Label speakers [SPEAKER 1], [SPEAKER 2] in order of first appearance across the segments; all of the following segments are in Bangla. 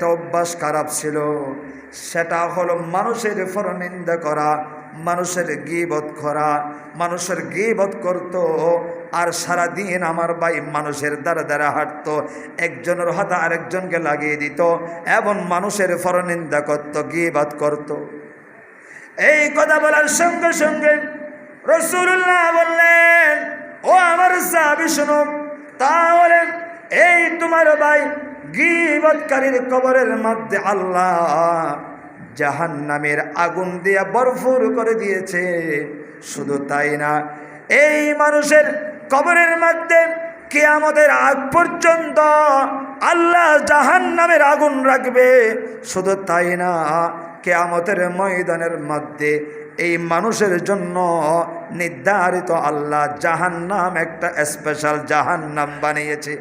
[SPEAKER 1] একটা অভ্যাস খারাপ ছিল, সেটা হলো মানুষের পরনিন্দা করা, মানুষের গীবত করা। মানুষের গীবত করত আর সারাদিন আমার ভাই মানুষের দ্বারা দ্বারা হাঁটতো, একজনের হাতে আরেকজনকে লাগিয়ে দিত এবং মানুষের পরনিন্দা করত, গীবত করত। এই কথা বলার সঙ্গে সঙ্গে রাসূলুল্লাহ বললেন, ও আমার সাহাবী শোনো, তাহলে এই তোমার ভাই গীবতকারীর কবরের মধ্যে আল্লাহ জাহান্নামের আগুন দিয়ে ভরপুর করে দিয়েছে। শুধু তাই না, এই মানুষের কবরের মধ্যে কিয়ামতের আগ পর্যন্ত আল্লাহ জাহান্নামের আগুন রাখবে। শুধু তাই না, কিয়ামতের ময়দানের মধ্যে এই মানুষের জন্য নির্ধারিত আল্লাহ জাহান্নাম, একটা স্পেশাল জাহান্নাম বানিয়েছে।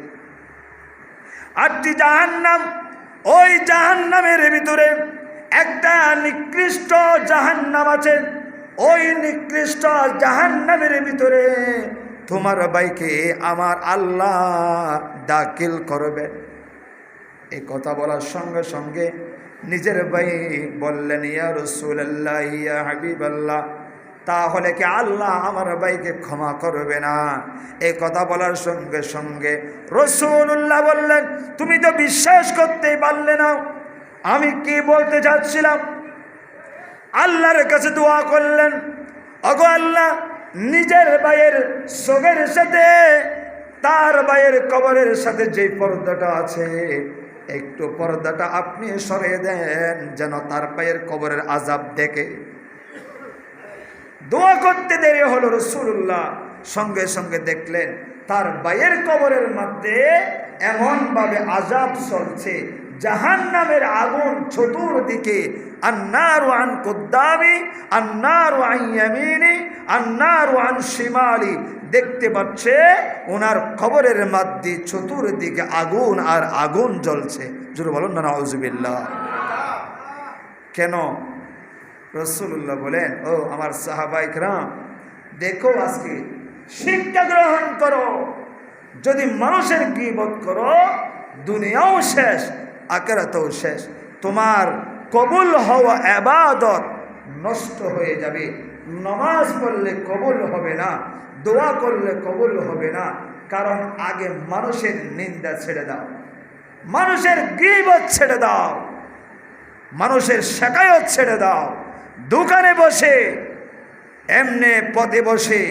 [SPEAKER 1] 8টি জাহান্নাম, ওই জাহান্নামের ভিতরে একটা নিকৃষ্ট জাহান্নাম আছে। ওই নিকৃষ্ট জাহান্নামের ভিতরে তোমার ভাইকে আমার আল্লাহ দাখিল করবে। এই কথা বলার সঙ্গে সঙ্গে নিজের ভাই বললেন, ইয়া রাসূলুল্লাহ, ইয়া হাবিবাল্লাহ, তাহলে কি আল্লাহ আমার ভাইকে ক্ষমা করবে না? এই কথা বলার সঙ্গে সঙ্গে রাসূলুল্লাহ বললেন, তুমি তো বিশ্বাস করতেই পারলে না আমি কি বলতে চাচ্ছিলাম। আল্লাহর কাছে দোয়া করলেন, ওগো আল্লাহ, নিজের ভাইয়ের চোখের সাথে তার ভাইয়ের কবরের সাথে যে পর্দাটা আছে, একটু পর্দাটা আপনি সরিয়ে দেন যেন তার ভাইয়ের কবরের আযাব দেখে। দোয়া করতে দেরি হলো, রাসূলুল্লাহ সঙ্গে সঙ্গে দেখলেন তার ভাইয়ের কবরের মধ্যে এমনভাবে আযাব চলছে, জাহান্নামের আগুন চতুর্দিকে, আন্নারু আন কুদ্দামি, আন্নারু আন ইয়ামিনি, আন্নারু আন শিমালি, দেখতে পাচ্ছে ওনার কবরের মধ্যে চতুর্দিকে আগুন আর আগুন জ্বলছে। জোরে বলুন না নাউযুবিল্লাহ। কেন? রাসূলুল্লাহ বলেন, ও আমার সাহাবায়ে কেরাম, দেখো আজকে শিক্ষা গ্রহণ করো, যদি মানুষের গীবত করো দুনিয়াও শেষ, আখিরাতেও শেষ। তোমার কবুল হওয়া ইবাদত নষ্ট হয়ে যাবে। নামাজ পড়লে কবুল হবে না, দোয়া করলে কবুল হবে না। কারণ আগে মানুষের নিন্দা ছেড়ে দাও, মানুষের গীবত ছেড়ে দাও, মানুষের শিকায়ত ছেড়ে দাও। দোকানে বসে, এমনে পথে বসে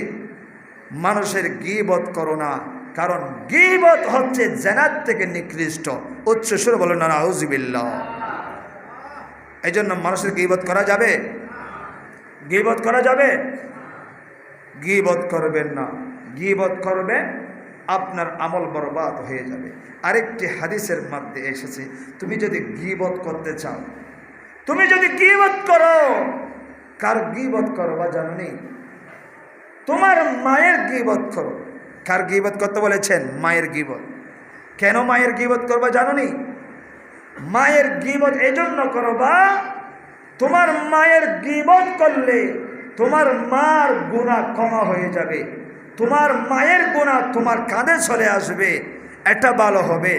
[SPEAKER 1] মানুষের গীবত করো না, কারণ গীবত হচ্ছে জান্নাত থেকে নিকৃষ্ট। উচ্চ সুরে বলো না নাউযুবিল্লাহ। এই জন্য মানুষের গীবত করা যাবে? গীবত করা যাবে? গীবত করবেন না। গীবত করবে আপনার আমল বরবাদ হয়ে যাবে। আরেকটি হাদিসের মধ্যে এসেছে, তুমি যদি গীবত করতে চাও, তুমি যদি গীবত করো, কার গীবত করবা জানো নি? তোমার মায়ের গীবত করো। কার গীবত করতে বলেছেন? মায়ের গীবত। কেন মায়ের গীবত করবা জানো নি? মায়ের গীবত এজন্য করবা, তোমার মায়ের গীবত করলে তোমার মার গুনাহ ক্ষমা হয়ে যাবে, তোমার মায়ের গুনাহ তোমার কাঁধে চলে আসবে, এটা ভালো হবে।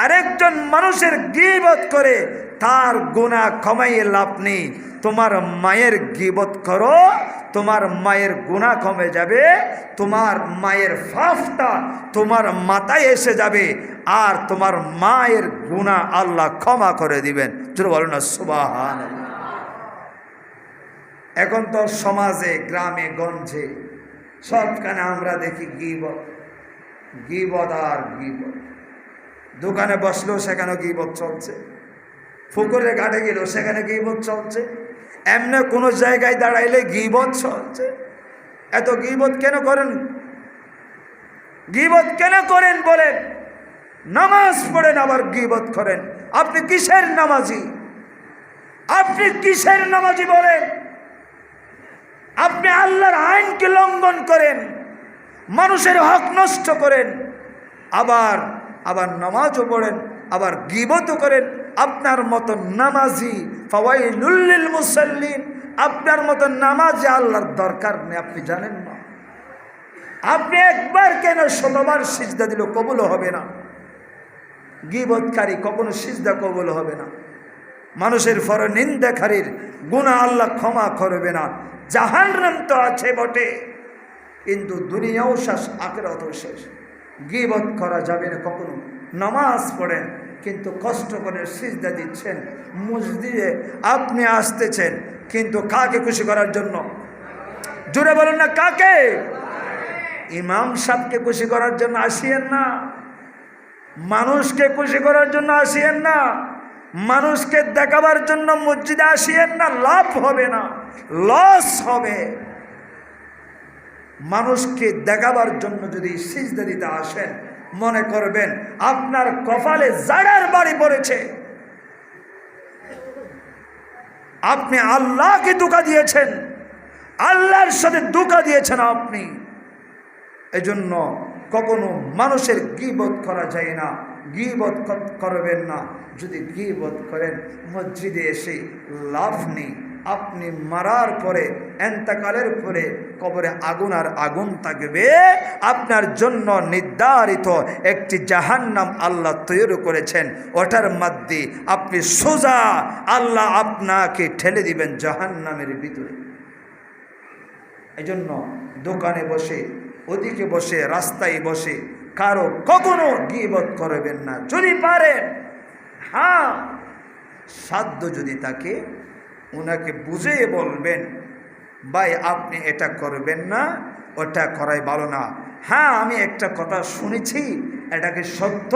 [SPEAKER 1] আরেকজন মানুষের গীবত করে তার গুনাহ ক্ষমাইয়ে লাভ নেই। তোমার মায়ের গীবত করো, তোমার মায়ের গুনাহ কমে যাবে, তোমার মায়ের পাপটা তোমার মাথায় এসে যাবে, আর তোমার মায়ের গুনাহ আল্লাহ ক্ষমা করে দিবেন। জোরে বলুন না সুবহানাল্লাহ। এখন তো সমাজে, গ্রামে গঞ্জে সবখানে আমরা দেখি গীবত, গীবত আর গীবত। দোকানে বসলেও সেখানে গীবত চলছে, পুকুরে ঘাটে গেলেও সেখানে গীবত চলছে, এমনি কোনো জায়গায় দাঁড়াইলে গীবত চলছে। এত গীবত কেন করেন? গীবত কেন করেন বলেন? নামাজ পড়েন আবার গীবত করেন। আপনি কিসের নামাজি? আপনি কিসের নামাজি বলেন? আপনি আল্লাহর আইনকে লঙ্ঘন করেন, মানুষের হক নষ্ট করেন, আবার আবার নামাজও পড়েন, আবার গীবতও করেন। আপনার মতো নামাজি, ফাওয়াইলুল লিল মুসাল্লিন, আপনার মতো নামাজি আল্লাহর দরকার নেই, আপনি জানেন না? আপনি একবার কেন 100বার সিজদা দিলেও কবুল হবে না। গীবতকারী কখনো সিজদা কবুল হবে না, মানুষের পরনিন্দাকারীর গুনাহ আল্লাহ ক্ষমা করবে না। জাহান্নাম তো আছে বটে, কিন্তু দুনিয়াও শেষ, আখিরাতও শেষ। গীবত করা যাবে না কখনো। নামাজ পড়েন কিন্তু কষ্ট করে সিজদা দিচ্ছেন, মসজিদে আপনি আসতেছেন কিন্তু কাকে খুশি করার জন্য? জোরে বলুন না, কাকে? ইমাম সাহেবকে খুশি করার জন্য আসিয়েন না, মানুষকে খুশি করার জন্য আসিয়েন না, মানুষকে দেখাবার জন্য মসজিদে আসিয়েন না, লাভ হবে না, লস হবে। মানুষকে দেখাবার জন্য যদি সিজদা দিতে আসেন, মনে করবেন আপনার কপালে জাড়ার বাড়ি পড়েছে, আপনি আল্লাহকে ধোঁকা দিয়েছেন, আল্লাহর সাথে ধোঁকা দিয়েছেন আপনি। এজন্য কখনো মানুষের গীবত করা যায় না, গীবত করবেন না। যদি গীবত করেন মসজিদে এসে লাভ নেই। আপনি মারার পরে, এন্তেকালের পরে কবরে আগুন আর আগুন থাকবে। আপনার জন্য নির্ধারিত একটি জাহান্নাম আল্লাহ তৈরি করেছেন, ওটার মধ্যে আপনি সোজা আল্লাহ আপনাকে ঠেলে দিবেন জাহান্নামের ভিতরে। এজন্য দোকানে বসে, ওদিকে বসে, রাস্তায় বসে কারো কখনো গীবত করবেন না। যদি পারেন, হ্যাঁ, সাধ্য যদি থাকে ওনাকে বুঝিয়ে বলবেন, ভাই আপনি এটা করবেন না, ওটা করাই ভালো না। হ্যাঁ, আমি একটা কথা শুনেছি, এটাকে সত্য,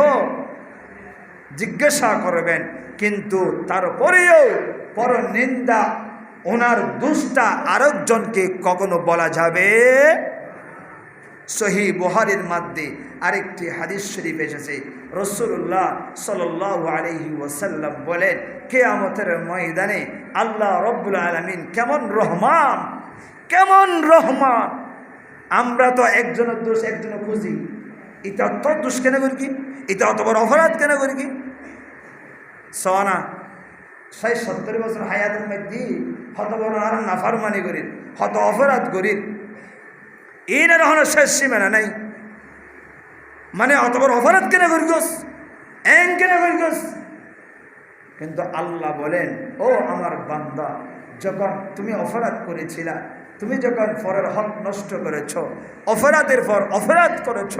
[SPEAKER 1] জিজ্ঞাসা করবেন। কিন্তু তারপরেও পরনিন্দা, ওনার দোষটা আরেকজনকে কখনো বলা যাবে। সহিহ বুখারীর মধ্যে আরেকটি হাদিস শরীফ এসেছে, রাসূলুল্লাহ সাল্লাল্লাহু আলাইহি ওয়াসাল্লাম বলেন, কিয়ামতের ময়দানে আল্লাহ রব্বুল আলামিন কেমন রহমান, কেমন রহমান। আমরা তো একজনের দোষ একজনে খুঁজি, এটা অত দোষ কেন করি কি, এটা অত বড় অপরাধ কেন করি কি। সনা ৬০-৭০ বছর হায়াতের মধ্যে হত বড় আর নাফরমানি করি, হত অপরাধ করি, এর হলো শেষ সীমানা নাই। মানে অত বড় অপরাধ কেন করি গোস, এন কেন করি গোস। কিন্তু আল্লাহ বলেন, ও আমার বান্দা, যখন তুমি অপরাধ করেছিলা, তুমি যখন পরের হক নষ্ট করেছ, অপরাধের পর অপরাধ করেছ,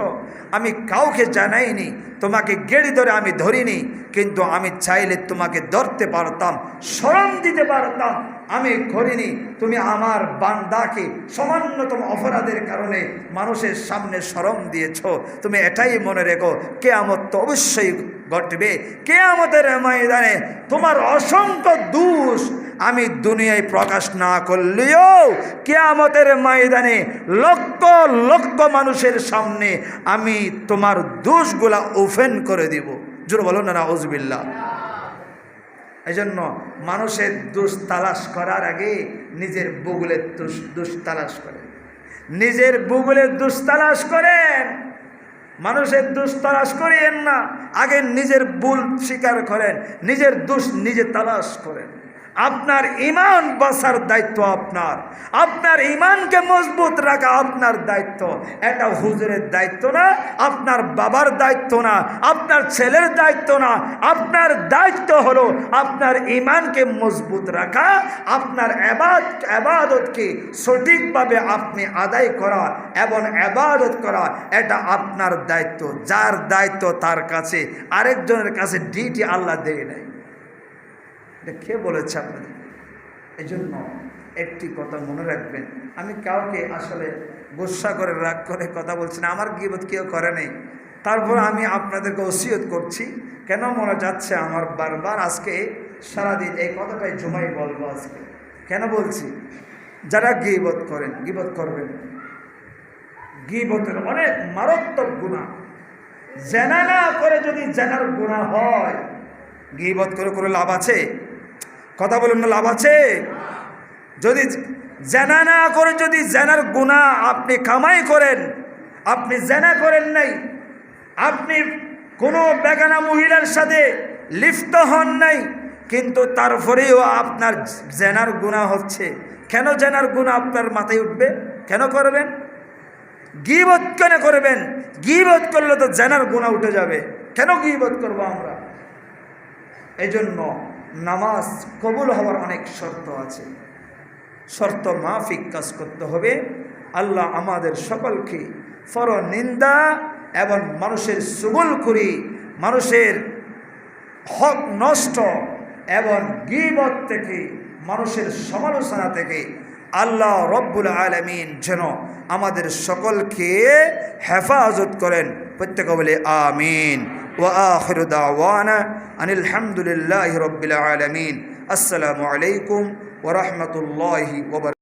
[SPEAKER 1] আমি কাউকে জানাইনি, তোমাকে গেড়ি ধরে আমি ধরিনি, কিন্তু আমি চাইলে তোমাকে ধরতে পারতাম, শরম দিতে পারতাম, আমি করিনি। তুমি আমার বান্দাকে সামান্যতম অপরাধের কারণে মানুষের সামনে শরম দিয়েছ। তুমি এটাই মনে রেখো, কিয়ামত তো অবশ্যই ঘটবে। কিয়ামতের ময়দানে তোমার অসংখ্য দোষ আমি দুনিয়ায় প্রকাশ না করলেও কিয়ামতের ময়দানে লক্ষ লক্ষ মানুষের সামনে আমি তোমার দোষগুলা ওপেন করে দিব। জোরে বলো না নাউজুবিল্লাহ। এই জন্য মানুষের দোষ তালাশ করার আগে নিজের বুগুলের দোষ তালাশ করেন, নিজের বুগুলের দোষ তালাশ করেন। মানুষের দোষ তালাশ করিয়েন না, আগে নিজের ভুল স্বীকার করেন, নিজের দোষ নিজে তালাশ করেন। আপনার ঈমান বাঁচার দায়িত্ব আপনার, আপনার ঈমানকে মজবুত রাখা আপনার দায়িত্ব। এটা হুজুরের দায়িত্ব না, আপনার বাবার দায়িত্ব না, আপনার ছেলের দায়িত্ব না। আপনার দায়িত্ব হলো আপনার ঈমানকে মজবুত রাখা, আপনার ইবাদতকে সঠিকভাবে আপনি আদায় করা এবং ইবাদত করা, এটা আপনার দায়িত্ব। যার দায়িত্ব তার কাছে, আরেকজনের কাছে ডিউটি আল্লাহ দেয় নাই। এটা কে বলেছে আপনাদের? এই জন্য একটি কথা মনে রাখবেন, আমি কাউকে আসলে গুসা করে রাগ করে কথা বলছি না, আমার গীবত কেউ করে নেই। তারপর আমি আপনাদেরকে ওসিয়ত করছি, কেন মনে যাচ্ছে আমার বারবার আজকে সারাদিন এই কথাটাই জমাই বলবো আজকে। কেন বলছি? যারা গীবত করেন, গীবত করবেন। গীবতের অনেক মারাত্মক গুনাহ। জেনা না করে যদি জেনার গুনাহ হয়, গীবত করে করে লাভ আছে? কথা বলুন না, লাভ আছে? যদি জেনা না করে যদি জেনার গুনাহ আপনি কামাই করেন, আপনি জেনা করেন নাই, আপনি কোনো বেগানা মহিলার সাথে লিপ্ত হন নাই, কিন্তু তারপরেও আপনার জেনার গুনাহ হচ্ছে, কেন জেনার গুনাহ আপনার মাথায় উঠবে? কেন করবেন? গীবত কেন করবেন? গীবত করলে তো জেনার গুনাহ উঠে যাবে। কেন গীবত করব আমরা? এজন্য নামাজ কবুল হওয়ার অনেক শর্ত আছে, শর্ত মাফিক কাজ করতে হবে। আল্লাহ আমাদের সকলকে পরনিন্দা এবং মানুষের চুগলখড়ি, মানুষের হক নষ্ট এবং গীবত থেকে, মানুষের সমালোচনা থেকে আল্লাহ রব্বুল আলামিন যেন আমাদের সকলকে হেফাজত করেন। প্রত্যেকে বলে আমিন। ওয়া আখিরু দাওয়ানা আনিল হামদুলিল্লাহি রাব্বিল আলামিন। আসসালামু আলাইকুম ওয়া রাহমাতুল্লাহি ওয়া বারাকাতুহু।